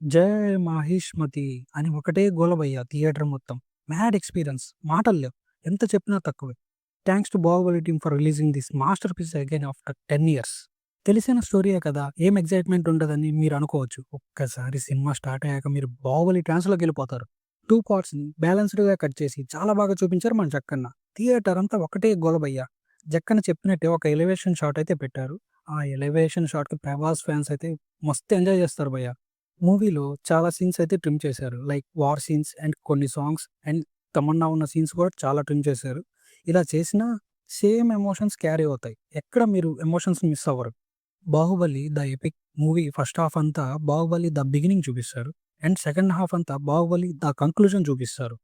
జై మాహిష్మతి అని ఒకటే గోల భయ్యా థియేటర్ మొత్తం. Mad experience. మాటలు లేవు. ఎంత చెప్పినా తక్కువే. Thanks to 'Baahubali' team for releasing this masterpiece again after 10 years. తెలిసిన స్టోరీయే కదా! ఏం ఎక్సైట్‌మెంట్ ఉండదని మీరు అనుకోవచ్చు. ఒక్కసారి సినిమా స్టార్ట్ అయ్యాక మీరు 'బాహుబలి' ట్రాన్స్‌లోకెళ్ళిపోతారు. 2 పార్ట్స్‌ని బ్యాలెన్స్‌డ్‌గా కట్ చేసి చాలా బాగా చూపించారు మన జక్కన్న. థియేటర్ అంతా ఒకటే గోల భయ్యా. జక్కన్న చెప్పినట్టే ఒక ఎలివేషన్ షాట్ అయితే పెట్టారు. ఆ ఎలివేషన్ షాట్‌కి 'ప్రభాస్' ఫ్యాన్స్ అయితే మస్తు ఎంజాయ్ చేస్తారు భయ్యా. మూవీలో చాలా సీన్స్ అయితే ట్రిమ్ చేశారు. లైక్ వార్ సీన్స్ అండ్ కొన్ని సాంగ్స్ అండ్ తమన్నా ఉన్న సీన్స్ కూడా చాలా ట్రిమ్ చేశారు. ఇలా చేసినా సేమ్ ఎమోషన్స్ క్యారీ అవుతాయి. ఎక్కడ మీరు ఎమోషన్స్ మిస్ అవ్వరు. 'Baahubali the epic' movie first half అంతా 'బాహుబలి ద బిగినింగ్' చూపిస్తారు. అండ్ సెకండ్ హాఫ్ అంతా 'బాహుబలి ద కంక్లూజన్' చూపిస్తారు.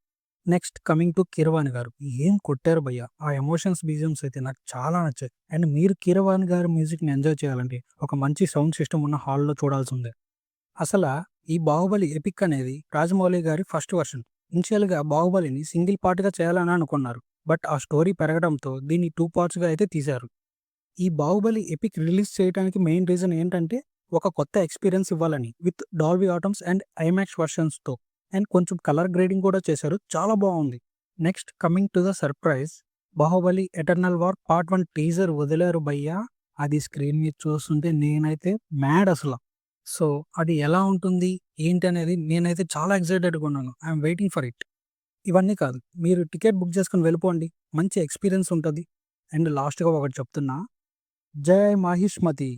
నెక్స్ట్ కమింగ్ టు 'కీరవాణి' గారు. ఏం కొట్టారు భయ్యా! ఆ ఎమోషన్స్ బీజీఎమ్స్ అయితే నాకు చాలా నచ్చాయి. అండ్ మీరు 'కీరవాణి' గారి మ్యూజిక్‌ని ఎంజాయ్ చేయాలంటే ఒక మంచి సౌండ్ సిస్టమ్ ఉన్న హాల్‌లో చూడాల్సిందే. ఈ 'బాహుబలి ఎపిక్' అనేది రాజమౌళి గారి ఫస్ట్ వర్షన్. ఇనిషియల్‌గా 'బాహుబలిని' సింగిల్ పార్ట్‌గా చేయాలని అనుకున్నారు. బట్ ఆ స్టోరీ పెరగడంతో దీన్ని 2 పార్ట్స్‌గా అయితే తీశారు. ఈ 'బాహుబలి ఎపిక్' రిలీజ్ చేయడానికి మెయిన్ రీజన్ ఏంటంటే, ఒక కొత్త ఎక్స్‌పీరియన్స్ ఇవ్వాలని. With Dolby Atmos and IMAX వర్షన్స్‌తో. అండ్ కొంచెం కలర్ గ్రేడింగ్ కూడా చేశారు. చాలా బావుంది. Next coming to the surprise 'Baahubali Eternal War Part 1' teaser వదిలారు భయ్యా! అది స్క్రీన్ మీద చూస్తుంటే నేనైతే మ్యాడ్ అసల. సో, అది ఎలా ఉంటుంది? ఏంటనేది నేనైతే చాలా ఎక్సైటెడ్‌గా ఉన్నాను. I'm waiting for it. ఇవన్నీ కాదు. మీరు టికెట్ బుక్ చేసుకొని వెళ్ళిపోండి. మంచి ఎక్స్‌పీరియన్స్ ఉంటది. అండ్ లాస్ట్‌గా ఒకటి చెప్తున్నా. జై మాహిష్మతి.